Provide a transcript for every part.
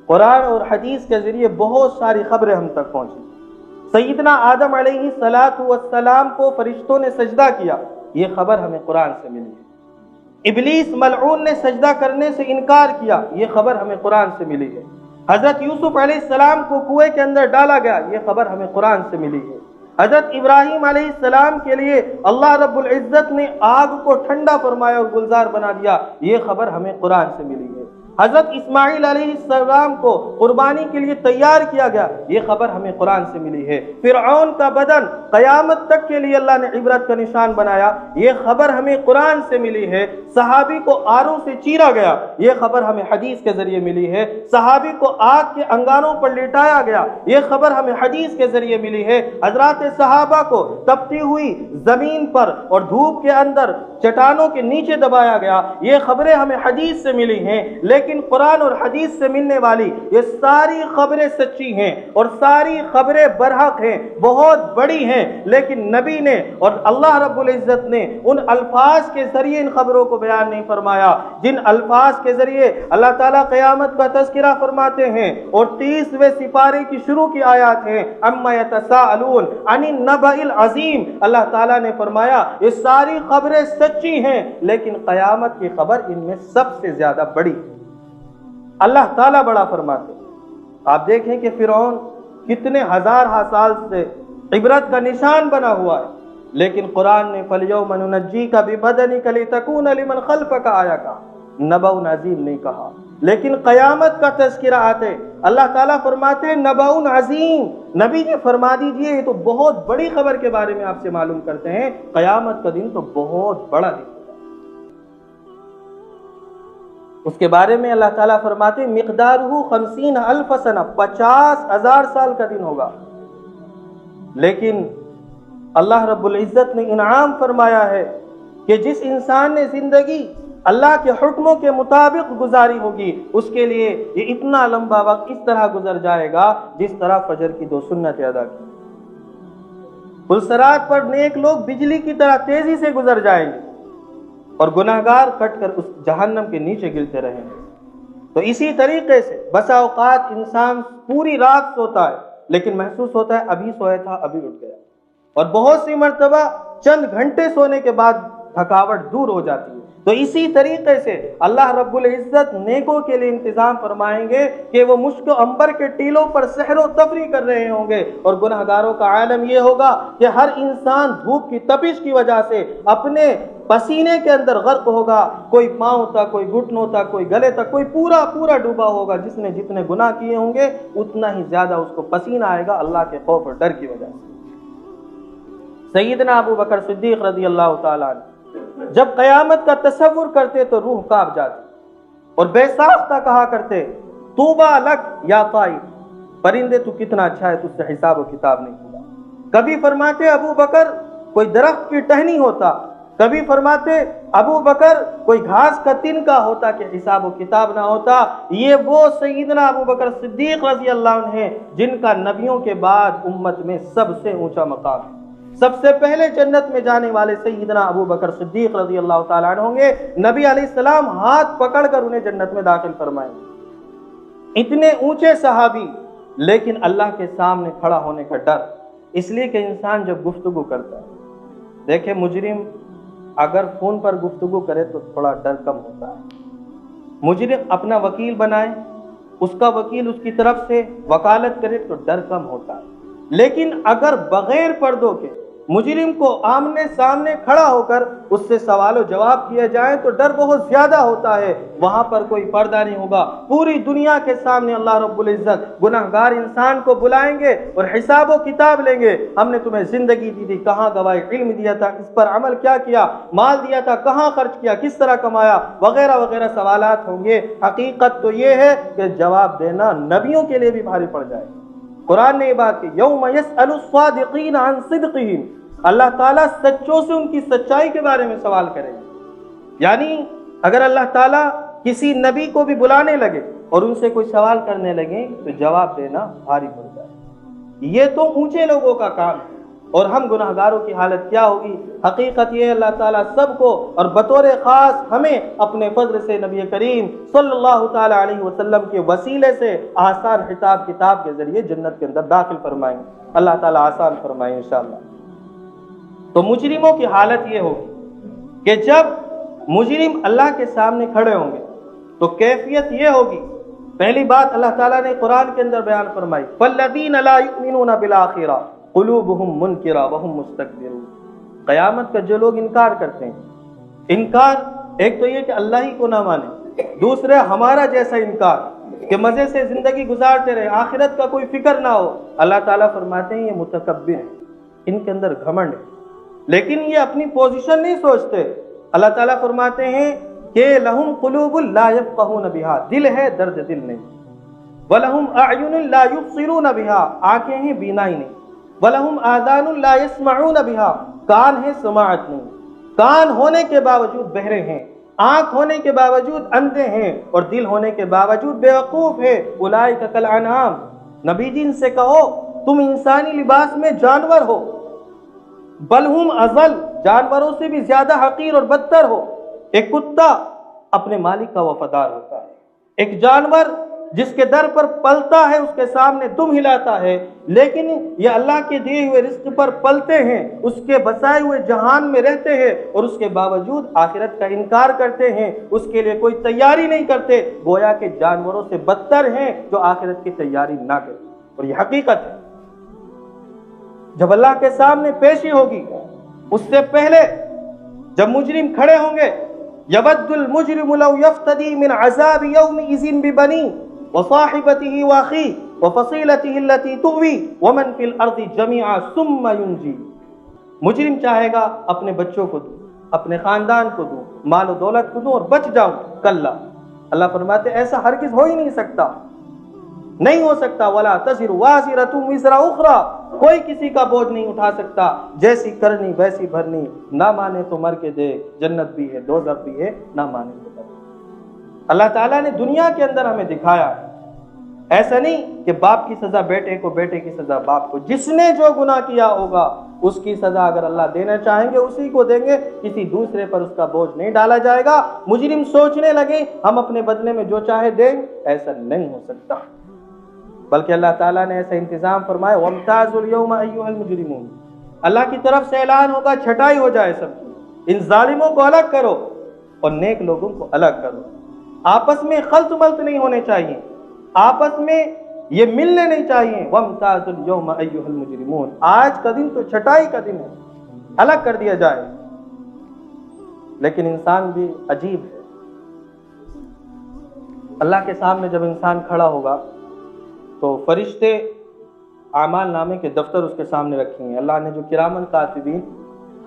قرآن اور حدیث کے ذریعے بہت ساری خبریں ہم تک پہنچی۔ سیدنا آدم علیہ الصلاۃ والسلام کو فرشتوں نے سجدہ کیا، یہ خبر ہمیں قرآن سے ملی ہے۔ ابلیس ملعون نے سجدہ کرنے سے انکار کیا، یہ خبر ہمیں قرآن سے ملی ہے۔ حضرت یوسف علیہ السلام کو کنویں کے اندر ڈالا گیا، یہ خبر ہمیں قرآن سے ملی ہے۔ حضرت ابراہیم علیہ السلام کے لیے اللہ رب العزت نے آگ کو ٹھنڈا فرمایا اور گلزار بنا دیا، یہ خبر ہمیں قرآن سے ملی ہے۔ حضرت اسماعیل علیہ السلام کو قربانی کے لیے تیار کیا گیا، یہ خبر ہمیں قرآن سے ملی ہے۔ فرعون کا بدن قیامت تک کے لیے اللہ نے عبرت کا نشان بنایا، یہ خبر ہمیں قرآن سے ملی ہے۔ صحابی کو آروں سے چیرا گیا، یہ خبر ہمیں حدیث کے ذریعے ملی ہے۔ صحابی کو آگ کے انگاروں پر لٹایا گیا، یہ خبر ہمیں حدیث کے ذریعے ملی ہے۔ حضرات صحابہ کو تپتی ہوئی زمین پر اور دھوپ کے اندر چٹانوں کے نیچے دبایا گیا، یہ خبریں ہمیں حدیث سے ملی ہیں۔ لیکن قرآن اور حدیث سے ملنے والی یہ ساری خبریں سچی ہیں اور ساری خبریں برحق ہیں، بہت بڑی ہیں، لیکن نبی نے اور اللہ رب العزت نے ان الفاظ کے ذریعے ان خبروں کو بیان نہیں فرمایا جن الفاظ کے ذریعے اللہ تعالیٰ قیامت کا تذکرہ فرماتے ہیں۔ اور 30ویں سپارے کی شروع کی آیات ہیں، اما یتساءلون عن النبأ العظیم، اللہ تعالیٰ نے فرمایا یہ ساری خبریں سچی ہیں لیکن قیامت کی خبر ان میں سب سے زیادہ بڑی۔ اللہ تعالیٰ بڑا فرماتے ہیں۔ آپ دیکھیں کہ فرعون کتنے ہزارہ سال سے عبرت کا نشان بنا ہوا ہے، لیکن قرآن نے فَالْيَوْمَ نُنَجِّيكَ بِبَدَنِكَ لِتَكُونَ لِمَنْ خَلْفَكَ آیا کہا، نبأ عظیم نہیں کہا۔ لیکن قیامت کا تذکرہ آتے اللہ تعالیٰ فرماتے نبأ عظیم، نبی جی فرما دیجئے یہ تو بہت بڑی خبر کے بارے میں آپ سے معلوم کرتے ہیں، قیامت کا دن تو بہت بڑا دن۔ اس کے بارے میں اللہ تعالیٰ فرماتے مقدارہ 50,000 سنہ، 50,000 سال کا دن ہوگا۔ لیکن اللہ رب العزت نے انعام فرمایا ہے کہ جس انسان نے زندگی اللہ کے حکموں کے مطابق گزاری ہوگی اس کے لیے یہ اتنا لمبا وقت اس طرح گزر جائے گا جس طرح فجر کی 2 سنتیں ادا کی۔ پلسرات پر نیک لوگ بجلی کی طرح تیزی سے گزر جائیں گے اور گناہگار کٹ کر اس جہنم کے نیچے گرتے رہیں گے۔ تو اسی طریقے سے بسا اوقات انسان پوری رات سوتا ہے لیکن محسوس ہوتا ہے ابھی سویا تھا ابھی اٹھ گیا، اور بہت سی مرتبہ چند گھنٹے سونے کے بعد تھکاوٹ دور ہو جاتی ہے۔ تو اسی طریقے سے اللہ رب العزت نیکوں کے لیے انتظام فرمائیں گے کہ وہ مشک و عنبر کے ٹیلوں پر سحر و تفریح کر رہے ہوں گے، اور گناہگاروں کا عالم یہ ہوگا کہ ہر انسان دھوپ کی تپش کی وجہ سے اپنے پسینے کے اندر غرق ہوگا، کوئی پاؤں تک، کوئی گھٹنوں تک، کوئی گلے تک، کوئی پورا ڈوبا ہوگا۔ جس نے جتنے گناہ کیے ہوں گے اتنا ہی زیادہ اس کو پسینہ آئے گا اللہ کے خوف اور ڈر کی وجہ سے۔ سیدنا ابو بکر صدیق رضی اللہ تعالیٰ عنہ جب قیامت کا تصور کرتے تو روح کانپ جاتی اور بے ساختہ کہا کرتے طوبیٰ لک یا طائر، پرندے تو کتنا اچھا ہے، تجھ سے حساب و کتاب نہیں ہوگا۔ کبھی فرماتے ابو بکر کوئی درخت کی ٹہنی ہوتا، کبھی فرماتے ابو بکر کوئی گھاس کا تنکا ہوتا کہ حساب و کتاب نہ ہوتا۔ یہ وہ سیدنا ابو بکر صدیق رضی اللہ عنہ ہیں جن کا نبیوں کے بعد امت میں سب سے اونچا مقام ہے۔ سب سے پہلے جنت میں جانے والے سیدنا ابو بکر صدیق رضی اللہ تعالیٰ عنہ ہوں گے۔ نبی علیہ السلام ہاتھ پکڑ کر انہیں جنت میں داخل فرمائیں گے۔ اتنے اونچے صحابی، لیکن اللہ کے سامنے کھڑا ہونے کا ڈر، اس لیے کہ انسان جب گفتگو کرتا ہے، دیکھیں مجرم اگر فون پر گفتگو کرے تو تھوڑا ڈر کم ہوتا ہے۔ مجرم اپنا وکیل بنائے، اس کا وکیل اس کی طرف سے وکالت کرے تو ڈر کم ہوتا ہے۔ لیکن اگر بغیر پردوں کے مجرم کو آمنے سامنے کھڑا ہو کر اس سے سوال و جواب کیے جائیں تو ڈر بہت زیادہ ہوتا ہے۔ وہاں پر کوئی پردہ نہیں ہوگا، پوری دنیا کے سامنے اللہ رب العزت گناہگار انسان کو بلائیں گے اور حساب و کتاب لیں گے۔ ہم نے تمہیں زندگی دی تھی، کہاں گوائی، علم دیا تھا، اس پر عمل کیا کیا، مال دیا تھا، کہاں خرچ کیا، کس طرح کمایا، وغیرہ وغیرہ سوالات ہوں گے۔ حقیقت تو یہ ہے کہ جواب دینا نبیوں کے لیے بھی بھاری پڑ جائے۔ قرآن نے یہ بات کی یوم یسأل الصادقین عن صدقہم، اللہ تعالیٰ سچوں سے ان کی سچائی کے بارے میں سوال کرے گا۔ یعنی اگر اللہ تعالیٰ کسی نبی کو بھی بلانے لگے اور ان سے کوئی سوال کرنے لگے تو جواب دینا بھاری پڑ جائے۔ یہ تو اونچے لوگوں کا کام ہے، اور ہم گناہگاروں کی حالت کیا ہوگی؟ حقیقت یہ اللہ تعالیٰ سب کو اور بطور خاص ہمیں اپنے فضل سے نبی کریم صلی اللہ تعالیٰ علیہ وسلم کے وسیلے سے آسان حساب کتاب کے ذریعے جنت کے اندر داخل فرمائیں۔ اللہ تعالیٰ آسان فرمائیں انشاءاللہ۔ تو مجرموں کی حالت یہ ہوگی کہ جب مجرم اللہ کے سامنے کھڑے ہوں گے تو کیفیت یہ ہوگی، پہلی بات اللہ تعالیٰ نے قرآن کے اندر بیان فرمائی، فَالَّذِينَ لَا يُؤْمِنُونَ بِالْآخِرَةِ قُلُوبُهُمْ مُنْكِرَةٌ وَهُمْ مُسْتَكْبِرُونَ۔ قیامت کا جو لوگ انکار کرتے ہیں، انکار ایک تو یہ کہ اللہ ہی کو نہ مانے، دوسرے ہمارا جیسا انکار کہ مزے سے زندگی گزارتے رہے، آخرت کا کوئی فکر نہ ہو، اللہ تعالیٰ فرماتے ہیں یہ متکبر ہیں، ان کے اندر گھمنڈ ہے، لیکن یہ اپنی پوزیشن نہیں سوچتے۔ اللہ تعالیٰ فرماتے ہیں کہ لہم قلوب لا یفقہون بہا، دل ہے درد دل نہیں، ولہم اعین لا یبصرون بہا، آنکھیں ہیں بینائی نہیں، ولہم آذان لا یسمعون بہا، کان ہے سماعت نہیں، کان ہونے کے باوجود بہرے ہیں، آنکھ ہونے کے باوجود اندھے ہیں، اور دل ہونے کے باوجود بیوقوف ہے۔ اولئک کالانعام، نبی جی ان سے کہو تم انسانی لباس میں جانور ہو، بل ہم اضل، جانوروں سے بھی زیادہ حقیر اور بدتر ہو۔ ایک کتا اپنے مالک کا وفادار ہوتا ہے، ایک جانور جس کے در پر پلتا ہے اس کے سامنے دم ہلاتا ہے، لیکن یہ اللہ کے دیے ہوئے رزق پر پلتے ہیں، اس کے بسائے ہوئے جہان میں رہتے ہیں، اور اس کے باوجود آخرت کا انکار کرتے ہیں، اس کے لیے کوئی تیاری نہیں کرتے، گویا کہ جانوروں سے بدتر ہیں جو آخرت کی تیاری نہ کرتے، اور یہ حقیقت ہے۔ جب اللہ کے سامنے پیشی ہوگی، اس سے پہلے جب مجرم کھڑے ہوں گے، یود المجرم لو یفتدی من عذاب یومئذ ببنیہ وصاحبته واخیہ وفصیلته التي تؤوی ومن فی الارض جميعا ثم ینجی۔ مجرم چاہے گا اپنے بچوں کو دوں، اپنے خاندان کو دوں، مال و دولت کو دوں اور بچ جاؤں، کلا، اللہ فرماتے ایسا ہرگز ہو ہی نہیں سکتا، نہیں ہو سکتا۔ ولا تزر وازرۃ وزر اخرى، کوئی کسی کا بوجھ نہیں اٹھا سکتا، جیسی کرنی ویسی بھرنی، نہ مانے تو مر کے دے، جنت بھی ہے دوزخ بھی ہے، نہ مانے تو مر۔ اللہ تعالیٰ نے دنیا کے اندر ہمیں دکھایا ہے، ایسا نہیں کہ باپ کی سزا بیٹے کو، بیٹے کی سزا باپ کو، جس نے جو گناہ کیا ہوگا اس کی سزا اگر اللہ دینا چاہیں گے اسی کو دیں گے، کسی دوسرے پر اس کا بوجھ نہیں ڈالا جائے گا۔ مجرم سوچنے لگے ہم اپنے بدلے میں جو چاہے دیں، ایسا نہیں ہو سکتا، بلکہ اللہ تعالیٰ نے ایسا انتظام فرمایا، وَامْتَازُوا الْيَوْمَ أَيُّهَا الْمُجْرِمُونَ، اللہ کی طرف سے اعلان ہوگا چھٹائی ہو جائے سب کی، ان ظالموں کو الگ کرو اور نیک لوگوں کو الگ کرو، آپس میں خلط ملط نہیں ہونے چاہیے، آپس میں یہ ملنے نہیں چاہیے۔ وَامْتَازُوا الْيَوْمَ أَيُّهَا الْمُجْرِمُونَ، آج کا دن تو چھٹائی کا دن ہے، الگ کر دیا جائے۔ لیکن انسان بھی عجیب ہے، اللہ کے سامنے جب انسان کھڑا ہوگا تو فرشتے اعمال نامے کے دفتر اس کے سامنے رکھیں گے، اللہ نے جو کرامن کاتبین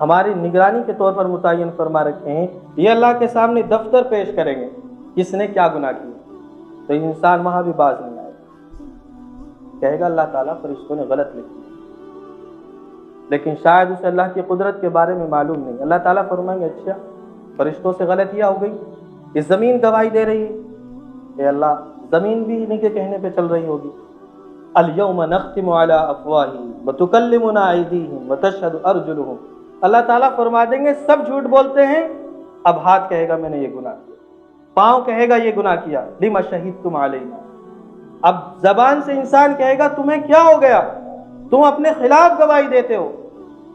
ہماری نگرانی کے طور پر متعین فرما رکھے ہیں، یہ اللہ کے سامنے دفتر پیش کریں گے، کس نے کیا گناہ کیا، تو انسان وہاں بھی باز نہیں آئے گا، کہے گا اللہ تعالیٰ فرشتوں نے غلط لکھا، لیکن شاید اسے اللہ کی قدرت کے بارے میں معلوم نہیں۔ اللہ تعالیٰ فرمائیں گے اچھا فرشتوں سے غلطیاں ہو گئی، یہ زمین گواہی دے رہی ہے، اے اللہ زمین بھی انہیں کے کہنے پہ چل رہی ہوگی۔ الیوم نختم علی افواہہم وتکلمنا ایدیہم وتشہد ارجلہم، اللہ تعالیٰ فرما دیں گے سب جھوٹ بولتے ہیں، اب ہاتھ کہے گا میں نے یہ گناہ کیا، پاؤں کہے گا یہ گناہ کیا، لما شہدتم علینا، اب زبان سے انسان کہے گا تمہیں کیا ہو گیا، تم اپنے خلاف گواہی دیتے ہو،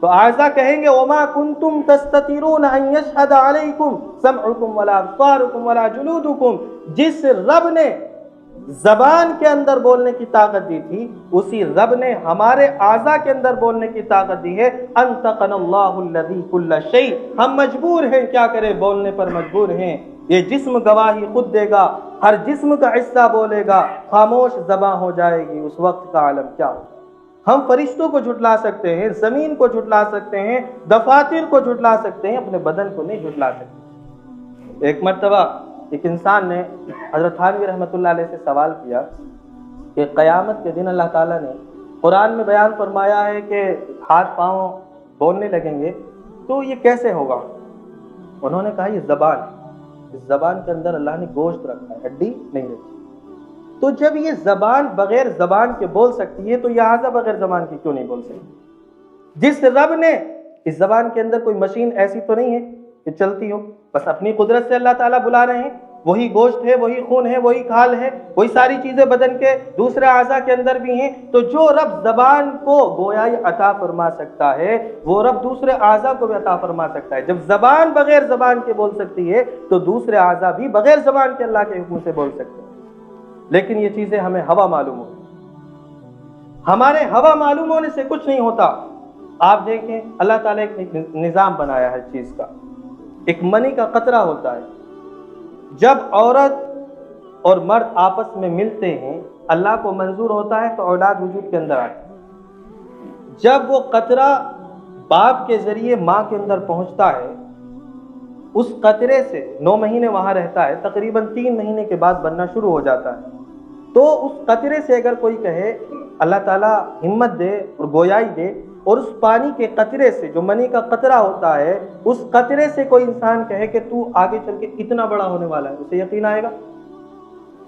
تو اعضاء کہیں گے وما کنتم تستترون ان یشہد علیکم سمعکم ولا ابصارکم ولا جلودکم، جس رب نے زبان کے اندر بولنے کی طاقت دی تھی اسی رب نے ہمارے اعضاء کے اندر بولنے کی طاقت دی ہے۔ انطقنا اللہ الذی کل شیء، ہم مجبور ہیں، کیا کرے، بولنے پر مجبور ہیں، یہ جسم گواہی خود دے گا، ہر جسم کا حصہ بولے گا، خاموش زباں ہو جائے گی، اس وقت کا عالم کیا ہوگا۔ ہم فرشتوں کو جھٹلا سکتے ہیں، زمین کو جھٹلا سکتے ہیں، دفاتر کو جھٹلا سکتے ہیں، اپنے بدن کو نہیں جھٹلا سکتے۔ ایک مرتبہ ایک انسان نے حضرت تھانوی رحمۃ اللہ علیہ سے سوال کیا کہ قیامت کے دن اللہ تعالیٰ نے قرآن میں بیان فرمایا ہے کہ ہاتھ پاؤں بولنے لگیں گے، تو یہ کیسے ہوگا؟ انہوں نے کہا یہ زبان ہے، اس زبان کے اندر اللہ نے گوشت رکھا ہے، ہڈی نہیں رکھی، تو جب یہ زبان بغیر زبان کے بول سکتی ہے تو یہ اعضاء بغیر زبان کے کیوں نہیں بول سکتی؟ جس رب نے، اس زبان کے اندر کوئی مشین ایسی تو نہیں ہے کہ چلتی ہو، بس اپنی قدرت سے اللہ تعالیٰ بلا رہے ہیں، وہی گوشت ہے، وہی خون ہے، وہی کھال ہے، وہی ساری چیزیں بدن کے دوسرے اعضاء کے اندر بھی ہیں، تو جو رب زبان کو گویائی عطا فرما سکتا ہے وہ رب دوسرے اعضاء کو بھی عطا فرما سکتا ہے۔ جب زبان بغیر زبان کے بول سکتی ہے تو دوسرے اعضاء بھی بغیر زبان کے اللہ کے حکم سے بول سکتے ہیں، لیکن یہ چیزیں ہمیں ہوا معلوم ہوتی، ہمارے ہوا معلوم ہونے سے کچھ نہیں ہوتا۔ آپ دیکھیں اللہ تعالیٰ ایک نظام بنایا ہے چیز کا، ایک منی کا قطرہ ہوتا ہے، جب عورت اور مرد آپس میں ملتے ہیں اللہ کو منظور ہوتا ہے تو اولاد وجود کے اندر آتی ہے۔ جب وہ قطرہ باپ کے ذریعے ماں کے اندر پہنچتا ہے، اس قطرے سے 9 مہینے وہاں رہتا ہے، تقریباً 3 مہینے کے بعد بننا شروع ہو جاتا ہے۔ تو اس قطرے سے اگر کوئی کہے، اللہ تعالیٰ ہمت دے اور گویائی دے، اور اس پانی کے قطرے سے جو منی کا قطرہ ہوتا ہے، اس قطرے سے کوئی انسان کہے کہ تو آگے چل کے اتنا بڑا ہونے والا ہے، اسے یقین آئے گا؟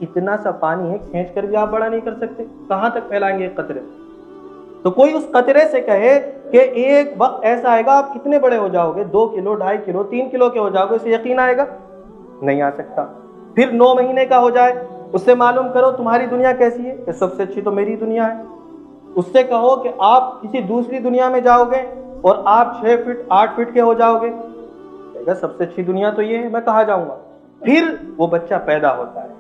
اتنا سا پانی ہے، کھینچ کر بھی آپ بڑا نہیں کر سکتے، کہاں تک پھیلائیں گے ایک قطرے؟ تو کوئی اس قطرے سے کہے کہ ایک وقت ایسا آئے گا آپ کتنے بڑے ہو جاؤ گے، 2 کلو، 2.5 کلو، 3 کلو کے ہو جاؤ گے، اسے یقین آئے گا؟ نہیں آ سکتا۔ پھر 9 مہینے کا ہو جائے، اس سے معلوم کرو تمہاری دنیا کیسی ہے، کہ سب سے اچھی تو میری دنیا ہے۔ اس سے کہو کہ آپ کسی دوسری دنیا میں جاؤ گے اور آپ 6 فٹ 8 فٹ کے ہو جاؤ گے، کہے گا سب سے اچھی دنیا تو یہ ہے، میں کہاں جاؤں گا؟ پھر وہ بچہ پیدا ہوتا ہے،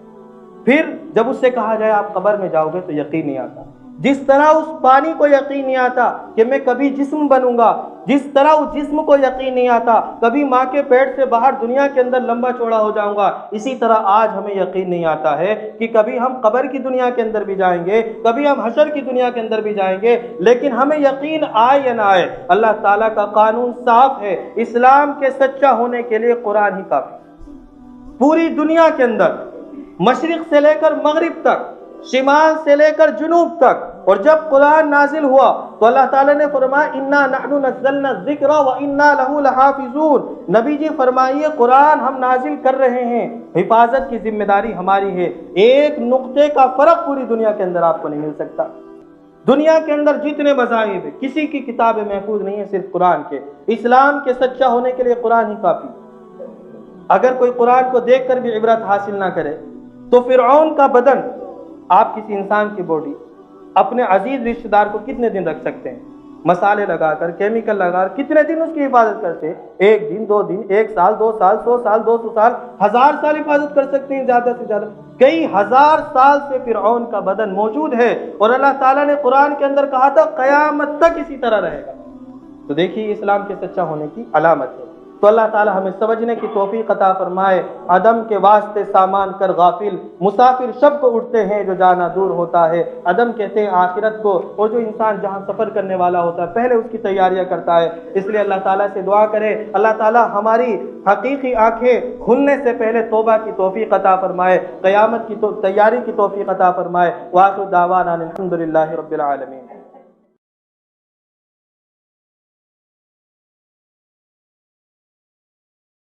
پھر جب اس سے کہا جائے آپ قبر میں جاؤ گے تو یقین نہیں آتا۔ جس طرح اس پانی کو یقین نہیں آتا کہ میں کبھی جسم بنوں گا، جس طرح اس جسم کو یقین نہیں آتا کبھی ماں کے پیٹ سے باہر دنیا کے اندر لمبا چوڑا ہو جاؤں گا، اسی طرح آج ہمیں یقین نہیں آتا ہے کہ کبھی ہم قبر کی دنیا کے اندر بھی جائیں گے، کبھی ہم حشر کی دنیا کے اندر بھی جائیں گے، لیکن ہمیں یقین آئے یا نہ آئے اللہ تعالیٰ کا قانون صاف ہے، اسلام کے سچا ہونے کے لیے قرآن ہی کافی۔ پوری دنیا کے اندر مشرق سے لے کر مغرب تک، شمال سے لے کر جنوب تک، اور جب قرآن نازل ہوا تو اللہ تعالیٰ نے فرمایا اِنَّا نَحْنُ نَزَّلْنَا الذِّكْرَ وَإِنَّا لَهُ لَحَافِظُونَ، نبی جی فرمائیے قرآن ہم نازل کر رہے ہیں، حفاظت کی ذمہ داری ہماری ہے۔ ایک نقطے کا فرق پوری دنیا کے اندر آپ کو نہیں مل سکتا۔ دنیا کے اندر جتنے مذاہب ہیں کسی کی کتابیں محفوظ نہیں ہیں صرف قرآن کے، اسلام کے سچا ہونے کے لیے قرآن ہی کافی۔ اگر کوئی قرآن کو دیکھ کر بھی عبرت حاصل نہ کرے تو فرعون کا بدن، آپ کسی انسان کی باڈی اپنے عزیز رشتہ دار کو کتنے دن رکھ سکتے ہیں؟ مسالے لگا کر، کیمیکل لگا کر کتنے دن اس کی حفاظت کرتے ہیں؟ 1 دن، 2 دن، 1 سال، 2 سال، 100 سال، 200 سال، 1000 سال حفاظت کر سکتے ہیں زیادہ سے زیادہ۔ کئی ہزار سال سے فرعون کا بدن موجود ہے اور اللہ تعالیٰ نے قرآن کے اندر کہا تھا قیامت تک اسی طرح رہے گا۔ تو دیکھیے اسلام کے سچا ہونے کی علامت ہے۔ تو اللہ تعالیٰ ہمیں سمجھنے کی توفیق عطا فرمائے۔ عدم کے واسطے سامان کر غافل، مسافر شب کو اٹھتے ہیں جو جانا دور ہوتا ہے۔ عدم کہتے ہیں آخرت کو، اور جو انسان جہاں سفر کرنے والا ہوتا ہے پہلے اس کی تیاریاں کرتا ہے۔ اس لیے اللہ تعالیٰ سے دعا کرے اللہ تعالیٰ ہماری حقیقی آنکھیں کھلنے سے پہلے توبہ کی توفیق عطا فرمائے، قیامت کی تیاری کی توفیق عطا فرمائے۔ وآخر دعوانا الحمدللہ رب العالمین۔